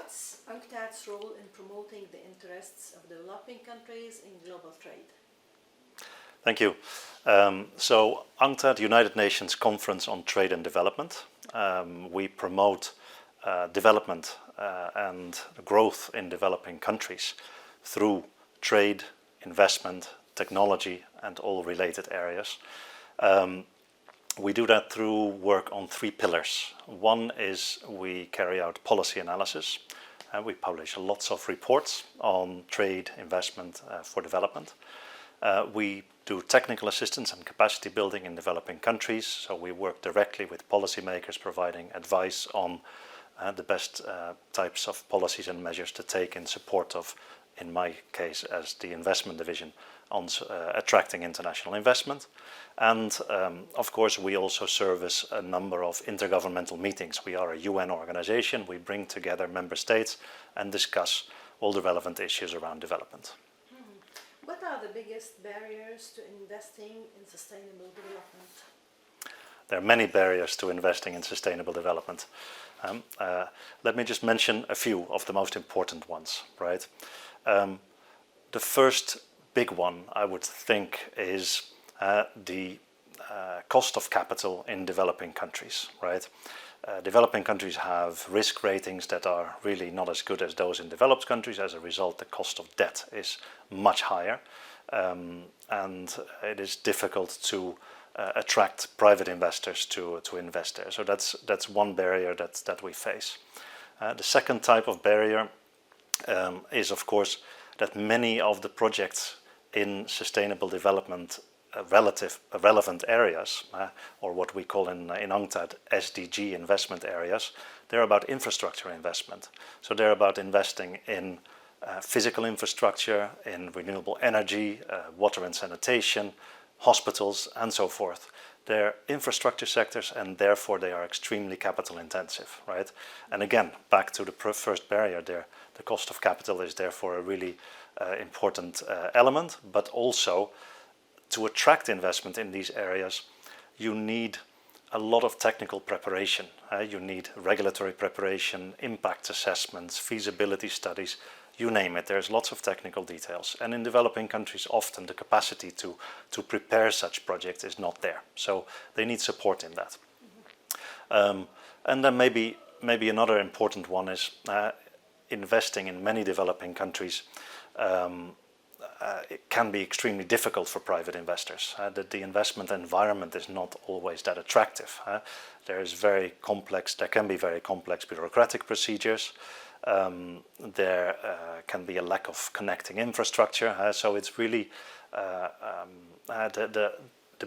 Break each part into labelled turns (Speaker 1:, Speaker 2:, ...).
Speaker 1: What's UNCTAD's role in promoting the interests of developing countries in global trade?
Speaker 2: Thank you. So UNCTAD, United Nations Conference on Trade and Development. We promote development and growth in developing countries through trade, investment, technology, and all related areas. We do that through work on 3 pillars. One is we carry out policy analysis. We publish lots of reports on trade, investment for development. We do technical assistance and capacity building in developing countries. So we work directly with policymakers, providing advice on the best types of policies and measures to take in support of, in my case, as the investment division, on attracting international investment. And of course, we also service a number of intergovernmental meetings. We are a UN organization. We bring together member states and discuss all the relevant issues around development.
Speaker 1: What are the biggest barriers to investing in sustainable development?
Speaker 2: There are many barriers to investing in sustainable development. Let me just mention a few of the most important ones, right? The first big one, I would think, is the cost of capital in developing countries, right? Developing countries have risk ratings that are really not as good as those in developed countries. As a result, the cost of debt is much higher, and it is difficult to attract private investors to invest there. So that's one barrier that we face. The second type of barrier is, of course, that many of the projects in sustainable development relevant areas, or what we call in UNCTAD SDG investment areas, they're about infrastructure investment. So they're about investing in physical infrastructure, in renewable energy, water and sanitation, hospitals, and so forth. They're infrastructure sectors, and therefore they are extremely capital intensive, right? And again, back to the first barrier there, the cost of capital is therefore a really important element, but also to attract investment in these areas, you need a lot of technical preparation. You need regulatory preparation, impact assessments, feasibility studies, you name it. There's lots of technical details. And in developing countries, often the capacity to prepare such projects is not there. So they need support in that. And then maybe another important one is investing in many developing countries. It can be extremely difficult for private investors. The investment environment is not always that attractive. There can be very complex bureaucratic procedures. There can be a lack of connecting infrastructure. So it's really the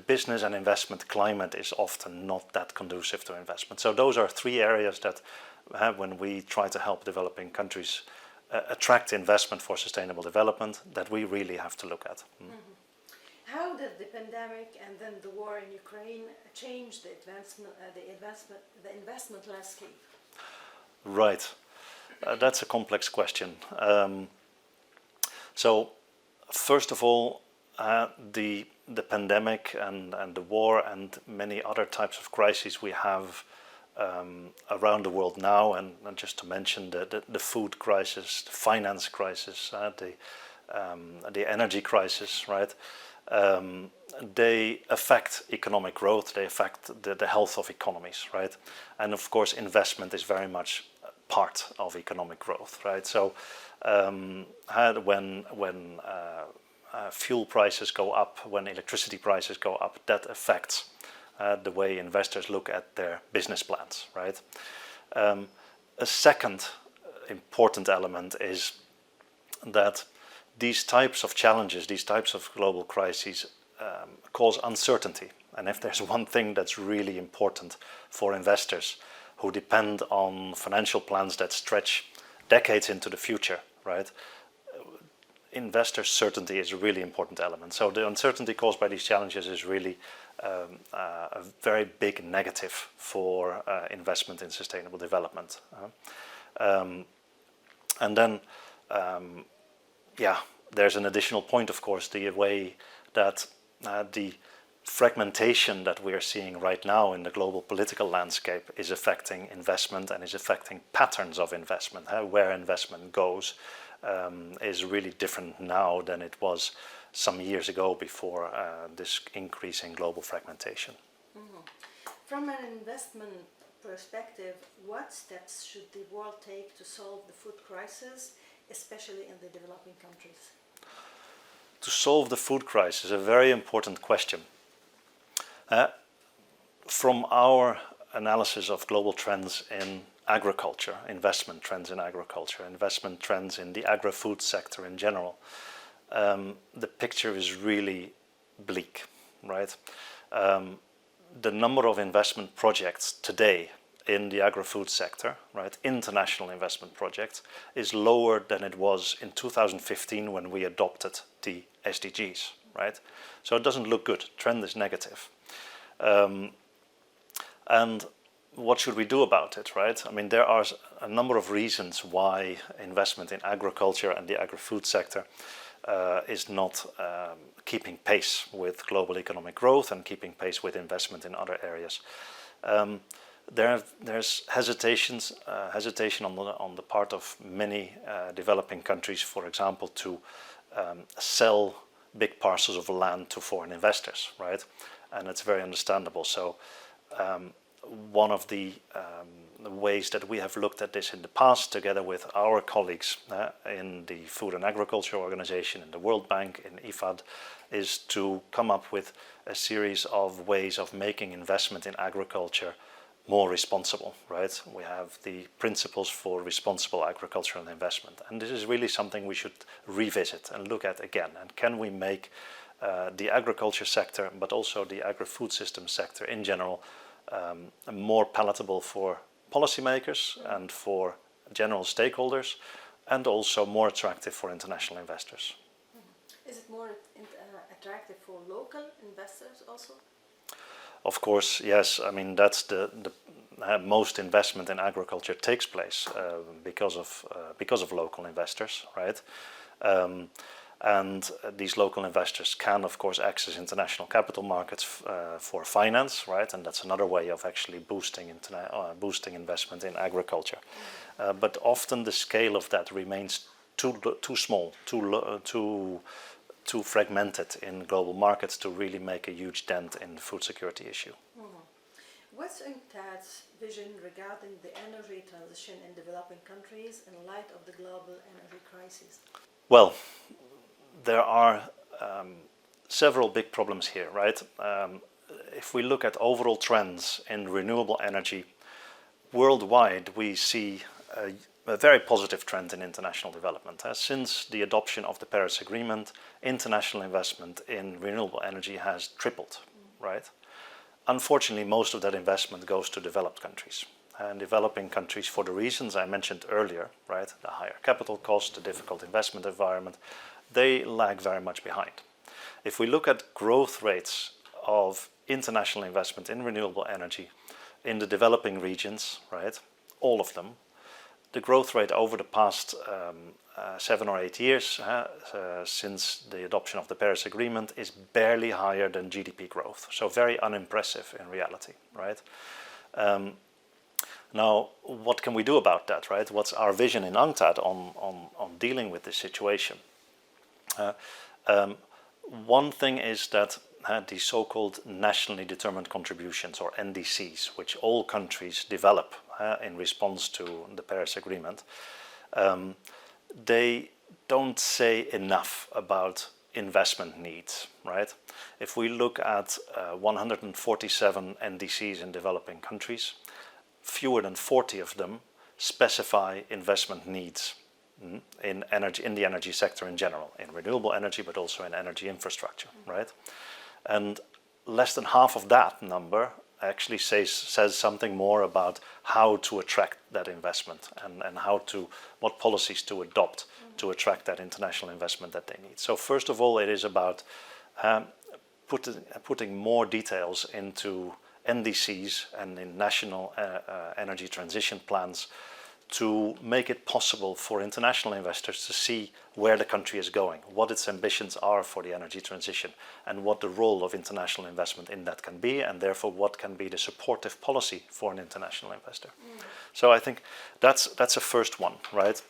Speaker 2: business and investment climate is often not that conducive to investment. So those are 3 areas that when we try to help developing countries attract investment for sustainable development, that we really have to look at.
Speaker 1: How did the pandemic and then the war in Ukraine change the investment landscape?
Speaker 2: Right, that's a complex question. So first of all, the pandemic and the war and many other types of crises we have around the world now, and just to mention the food crisis, the finance crisis, the energy crisis, right? They affect economic growth, they affect the health of economies, right? And of course, investment is very much part of economic growth, right? So when fuel prices go up, when electricity prices go up, that affects the way investors look at their business plans, right? A second important element is that these types of challenges, these types of global crises cause uncertainty. And if there's one thing that's really important for investors who depend on financial plans that stretch decades into the future, right? Investor certainty is a really important element. So the uncertainty caused by these challenges is really a very big negative for investment in sustainable development. And then, there's an additional point, of course, the way that the fragmentation that we are seeing right now in the global political landscape is affecting investment and is affecting patterns of investment. Where investment goes is really different now than it was some years ago before this increase in global fragmentation.
Speaker 1: Mm-hmm. From an investment perspective, what steps should the world take to solve the food crisis, especially in the developing countries?
Speaker 2: To solve the food crisis is a very important question. From our analysis of global trends in agriculture, investment trends in agriculture, investment trends in the agri-food sector in general, the picture is really bleak, right? The number of investment projects today in the agri-food sector, right, international investment projects, is lower than it was in 2015 when we adopted the SDGs, right? So it doesn't look good. Trend is negative. And what should we do about it, right? I mean, there are a number of reasons why investment in agriculture and the agri-food sector is not keeping pace with global economic growth and keeping pace with investment in other areas. There's hesitation on the part of many developing countries, for example, to sell big parcels of land to foreign investors, right? And it's very understandable. So one of the ways that we have looked at this in the past, together with our colleagues in the Food and Agriculture Organization, in the World Bank, in IFAD, is to come up with a series of ways of making investment in agriculture more responsible, right? We have the principles for responsible agricultural investment, and this is really something we should revisit and look at again. And can we make the agriculture sector, but also the agri-food system sector in general, more palatable for policymakers and for general stakeholders, and also more attractive for international investors?
Speaker 1: Is it more attractive for local investors also?
Speaker 2: Of course, yes. I mean, that's the most investment in agriculture takes place because of local investors, right? And these local investors can, of course, access international capital markets for finance, right? And that's another way of actually boosting investment in agriculture. But often the scale of that remains too small, too fragmented in global markets to really make a huge dent in the food security issue.
Speaker 1: Mm-hmm. What's UNCTAD's vision regarding the energy transition in developing countries in light of the global energy crisis?
Speaker 2: Well, there are several big problems here, right? If we look at overall trends in renewable energy, worldwide we see a very positive trend in international development. Since the adoption of the Paris Agreement, international investment in renewable energy has tripled, right? Unfortunately, most of that investment goes to developed countries. And developing countries, for the reasons I mentioned earlier, right, the higher capital cost, the difficult investment environment, they lag very much behind. If we look at growth rates of international investment in renewable energy in the developing regions, right, all of them, the growth rate over the past 7 or 8 years since the adoption of the Paris Agreement is barely higher than GDP growth. So very unimpressive in reality, right? Now, what can we do about that, right? What's our vision in UNCTAD on dealing with this situation? One thing is that the so-called nationally determined contributions, or NDCs, which all countries develop in response to the Paris Agreement, they don't say enough about investment needs, right? If we look at 147 NDCs in developing countries, fewer than 40 of them specify investment needs in the energy sector in general, in renewable energy, but also in energy infrastructure, right? And less than half of that number actually says something more about how to attract that investment and what policies to adopt to attract that international investment that they need. So first of all, it is about putting more details into NDCs and in national energy transition plans to make it possible for international investors to see where the country is going, what its ambitions are for the energy transition, and what the role of international investment in that can be, and therefore what can be the supportive policy for an international investor. So I think that's a first one, right?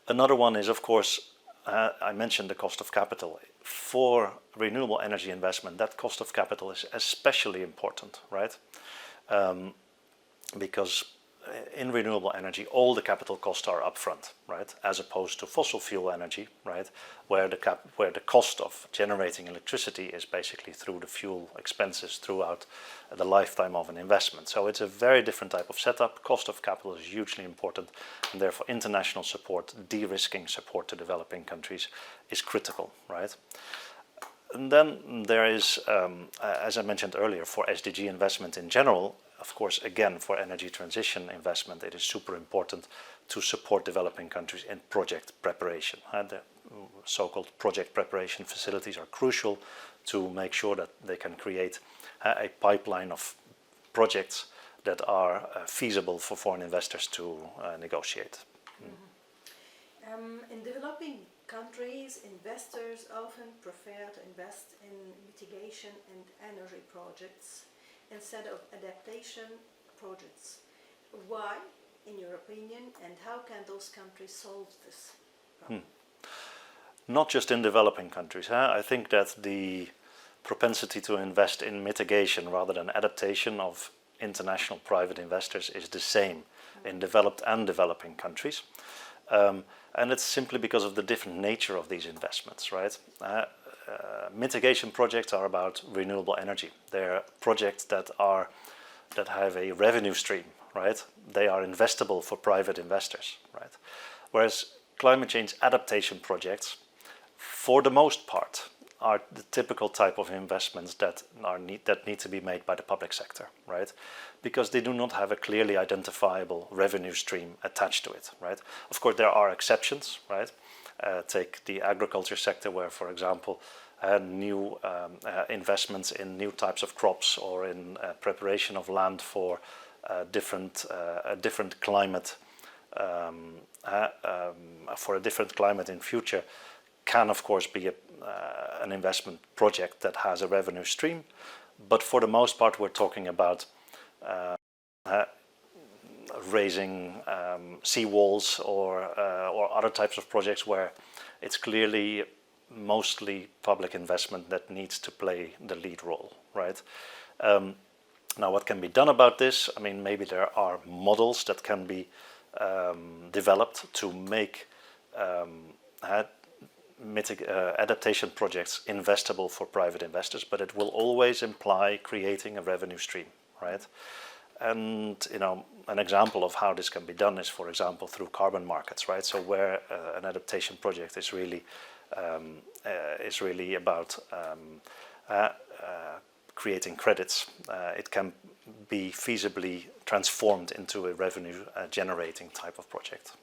Speaker 2: Another one is, of course, I mentioned the cost of capital. For renewable energy investment, that cost of capital is especially important, right? Because in renewable energy, all the capital costs are upfront, right? As opposed to fossil fuel energy, right? Where the cost of generating electricity is basically through the fuel expenses throughout the lifetime of an investment. So it's a very different type of setup. Cost of capital is hugely important, and therefore international support, de-risking support to developing countries is critical, right? And then there is, as I mentioned earlier, for SDG investment in general, of course, again, for energy transition investment, it is super important to support developing countries in project preparation. The so-called project preparation facilities are crucial to make sure that they can create a pipeline of projects that are feasible for foreign investors to negotiate.
Speaker 1: In developing countries, investors often prefer to invest in mitigation and energy projects instead of adaptation projects. Why, in your opinion, and how can those countries solve this problem?
Speaker 2: Not just in developing countries. I think that the propensity to invest in mitigation rather than adaptation of international private investors is the same in developed and developing countries. And it's simply because of the different nature of these investments, right? Mitigation projects are about renewable energy. They're projects that have a revenue stream, right? They are investable for private investors, right? Whereas climate change adaptation projects, for the most part, are the typical type of investments that need to be made by the public sector, right? Because they do not have a clearly identifiable revenue stream attached to it, right? Of course, there are exceptions, right? Take the agriculture sector, where, for example, new investments in new types of crops or in preparation of land for a different climate, for a different climate in future, can of course be an investment project that has a revenue stream. But for the most part, we're talking about raising seawalls or other types of projects where it's clearly mostly public investment that needs to play the lead role, right? Now, what can be done about this? I mean, maybe there are models that can be developed to make adaptation projects investable for private investors, but it will always imply creating a revenue stream, right? And an example of how this can be done is, for example, through carbon markets, right? So where an adaptation project is really about creating credits, it can be feasibly transformed into a revenue generating type of project.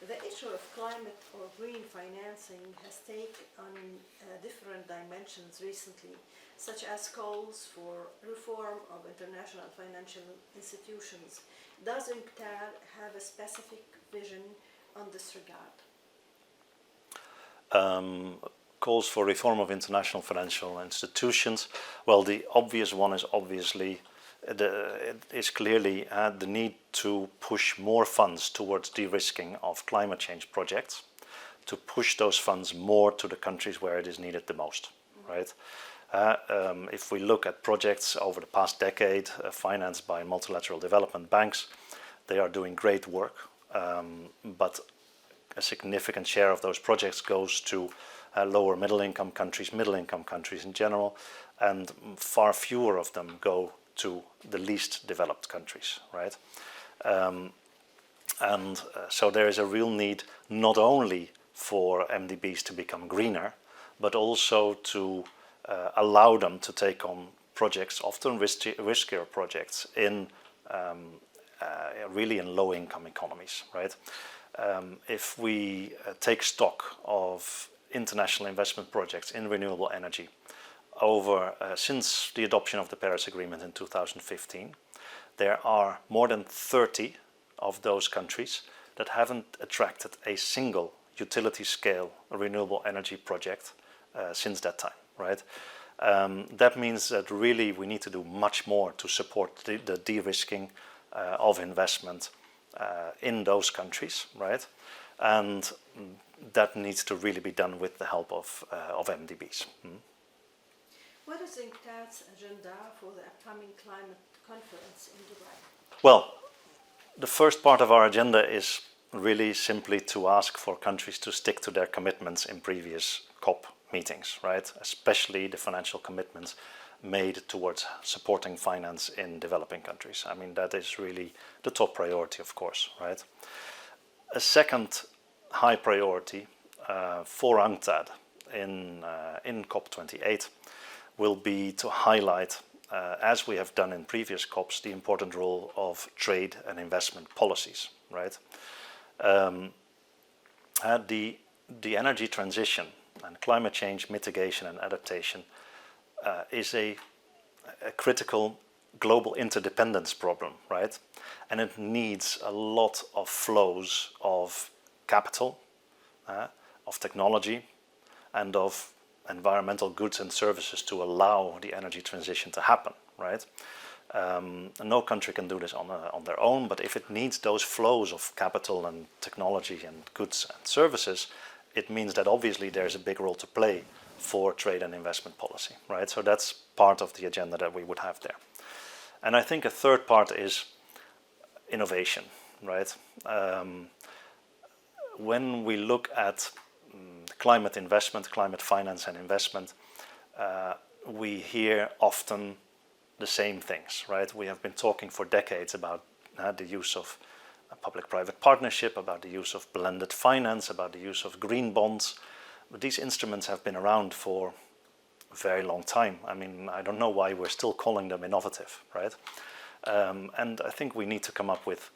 Speaker 1: The issue of climate or green financing has taken on different dimensions recently, such as calls for reform of international financial institutions. Does UNCTAD have a specific vision on this regard?
Speaker 2: Calls for reform of international financial institutions. Well, the obvious one is obviously clearly the need to push more funds towards de-risking of climate change projects, to push those funds more to the countries where it is needed the most, right? If we look at projects over the past decade financed by multilateral development banks, they are doing great work, but a significant share of those projects goes to lower middle income countries in general, and far fewer of them go to the least developed countries, right? So there is a real need not only for MDBs to become greener, but also to allow them to take on projects, often riskier projects, in really in low-income economies, right? If we take stock of international investment projects in renewable energy over since the adoption of the Paris Agreement in 2015, there are more than 30 of those countries that haven't attracted a single utility-scale renewable energy project since that time, right? That means that really we need to do much more to support the de-risking of investment in those countries, right? And that needs to really be done with the help of MDBs.
Speaker 1: What is UNCTAD's agenda for the upcoming climate conference in Dubai?
Speaker 2: Well, the first part of our agenda is really simply to ask for countries to stick to their commitments in previous COP meetings, right? Especially the financial commitments made towards supporting finance in developing countries. I mean, that is really the top priority, of course, right? A second high priority for UNCTAD in COP28 will be to highlight, as we have done in previous COPs, the important role of trade and investment policies, right? The energy transition and climate change mitigation and adaptation is a critical global interdependence problem, right? And it needs a lot of flows of capital, of technology, and of environmental goods and services to allow the energy transition to happen, right? No country can do this on their own, but if it needs those flows of capital and technology and goods and services, it means that obviously there's a big role to play for trade and investment policy, right? So that's part of the agenda that we would have there. And I think a third part is innovation, right? When we look at climate investment, climate finance and investment, we hear often the same things, right? We have been talking for decades about the use of a public-private partnership, about the use of blended finance, about the use of green bonds. But these instruments have been around for a very long time. I mean, I don't know why we're still calling them innovative, right? And I think we need to come up with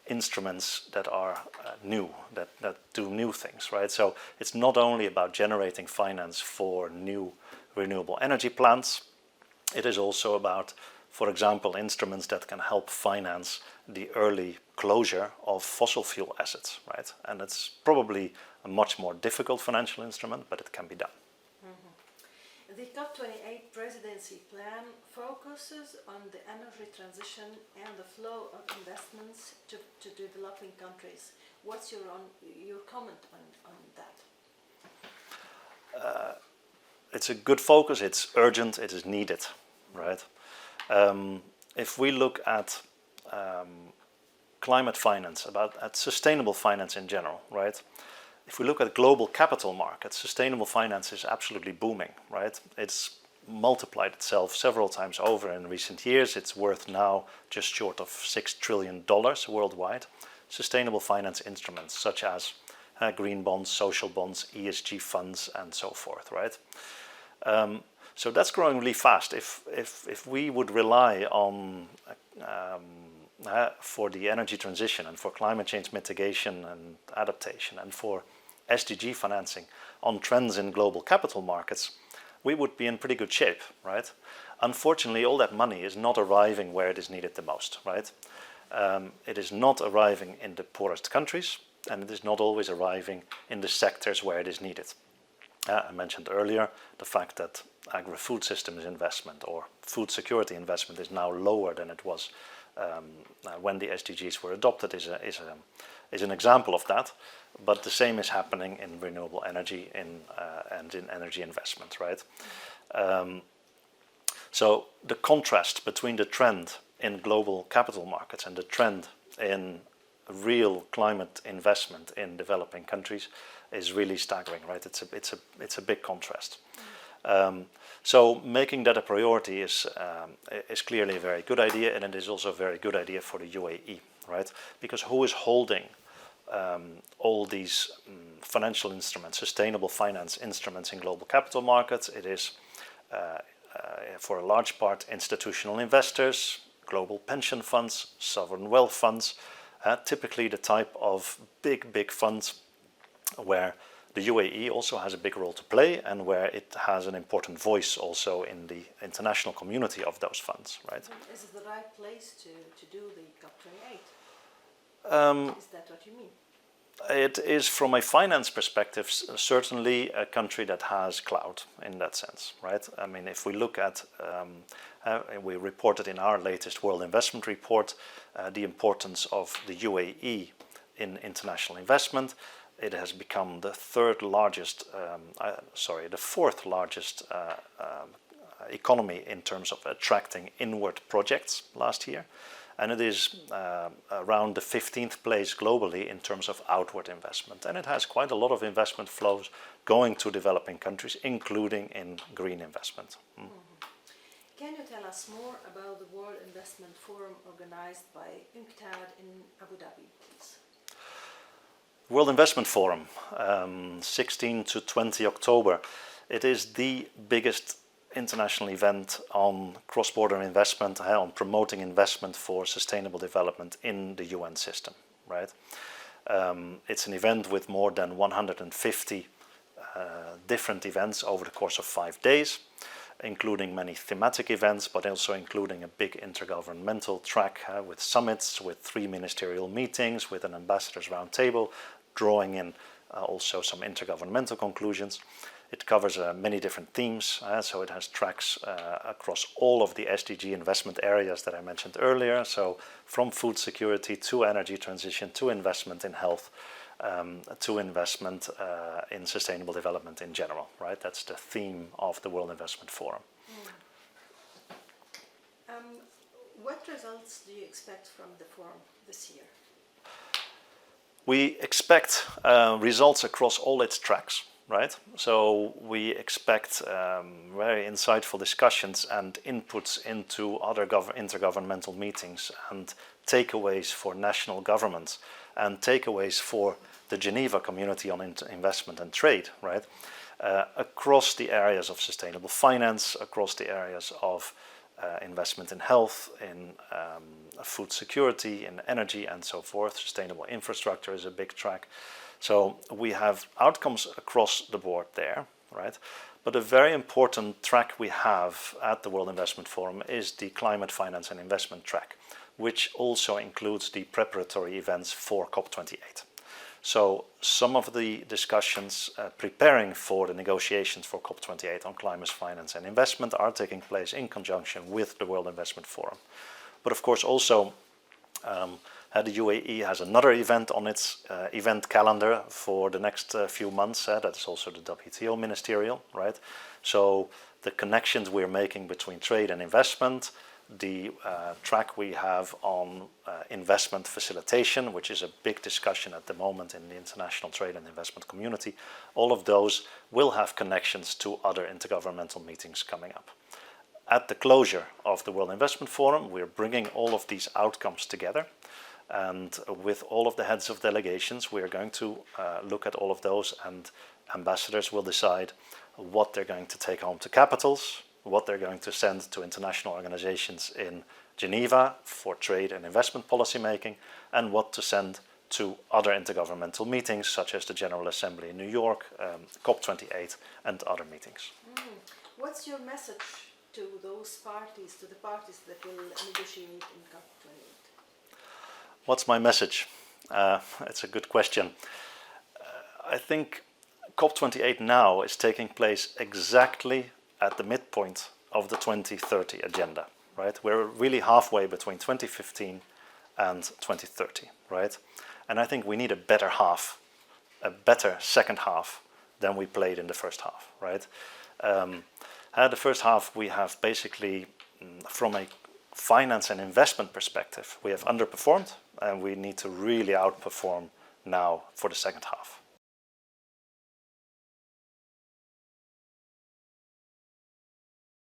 Speaker 2: instruments that are new, that do new things, right? So it's not only about generating finance for new renewable energy plants, it is also about, for example, instruments that can help finance the early closure of fossil fuel assets, right? And it's probably a much more difficult financial instrument, but it can be done.
Speaker 1: Mm-hmm. The COP28 presidency plan focuses on the energy transition and the flow of investments to developing countries. What's your comment on that?
Speaker 2: It's a good focus, it's urgent, it is needed, right? If we look at climate finance, at sustainable finance in general, right? If we look at global capital markets, sustainable finance is absolutely booming, right? It's multiplied itself several times over in recent years. It's worth now just short of $6 trillion worldwide. Sustainable finance instruments such as green bonds, social bonds, ESG funds, and so forth, right? So that's growing really fast. If we would rely on for the energy transition and for climate change mitigation and adaptation and for SDG financing on trends in global capital markets, we would be in pretty good shape, right? Unfortunately, all that money is not arriving where it is needed the most, right? It is not arriving in the poorest countries, and it is not always arriving in the sectors where it is needed. I mentioned earlier the fact that agri-food systems investment or food security investment is now lower than it was when the SDGs were adopted is an example of that. But the same is happening in renewable energy and in energy investment, right? So the contrast between the trend in global capital markets and the trend in real climate investment in developing countries is really staggering, right? It's a big contrast. So making that a priority is clearly a very good idea, and it is also a very good idea for the UAE, right? Because who is holding all these financial instruments, sustainable finance instruments in global capital markets? It is, for a large part, institutional investors, global pension funds, sovereign wealth funds, typically the type of big funds where the UAE also has a big role to play and where it has an important voice also in the international community of those funds, right?
Speaker 1: Is it the right place to do the COP28? Is that what you mean?
Speaker 2: It is, from a finance perspective, certainly a country that has clout in that sense, right? I mean, if we look at, we reported in our latest World Investment Report the importance of the UAE in international investment. It has become the fourth largest economy in terms of attracting inward projects last year. And it is around the 15th place globally in terms of outward investment. And it has quite a lot of investment flows going to developing countries, including in green investment.
Speaker 1: Can you tell us more about the World Investment Forum organized by UNCTAD in Abu Dhabi, please?
Speaker 2: World Investment Forum, 16 to 20 October. It is the biggest international event on cross-border investment, on promoting investment for sustainable development in the UN system, right? It's an event with more than 150 different events over the course of 5 days, including many thematic events, but also including a big intergovernmental track with summits, with 3 ministerial meetings, with an ambassadors roundtable, drawing in also some intergovernmental conclusions. It covers many different themes, so it has tracks across all of the SDG investment areas that I mentioned earlier. So from food security to energy transition to investment in health to investment in sustainable development in general, right? That's the theme of the World Investment Forum.
Speaker 1: What results do you expect from the forum this year?
Speaker 2: We expect results across all its tracks. Right, so we expect very insightful discussions and inputs into other intergovernmental meetings and takeaways for national governments and takeaways for the Geneva Community on Investment and Trade, right, across the areas of sustainable finance, across the areas of investment in health, in food security, in energy and so forth. Sustainable infrastructure is a big track. So we have outcomes across the board there, right? But a very important track we have at the World Investment Forum is the Climate Finance and Investment track, which also includes the preparatory events for COP28. So some of the discussions preparing for the negotiations for COP28 on climate finance and investment are taking place in conjunction with the World Investment Forum. But of course also the UAE has another event on its event calendar for the next few months. That is also the WTO ministerial, right? So the connections we're making between trade and investment, the track we have on investment facilitation, which is a big discussion at the moment in the international trade and investment community, all of those will have connections to other intergovernmental meetings coming up. At the closure of the World Investment Forum, we're bringing all of these outcomes together. And with all of the heads of delegations, we are going to look at all of those, and ambassadors will decide what they're going to take home to capitals, what they're going to send to international organizations in Geneva for trade and investment policy making, and what to send to other intergovernmental meetings, such as the General Assembly in New York, COP28, and other meetings.
Speaker 1: What's your message to those parties, to the parties that will negotiate in COP28?
Speaker 2: What's my message? It's a good question. I think COP28 now is taking place exactly at the midpoint of the 2030 agenda, right? We're really halfway between 2015 and 2030, right? And I think we need a better half, a better second half than we played in the first half, right? The first half we have basically, from a finance and investment perspective, we have underperformed, and we need to really outperform now for the second half.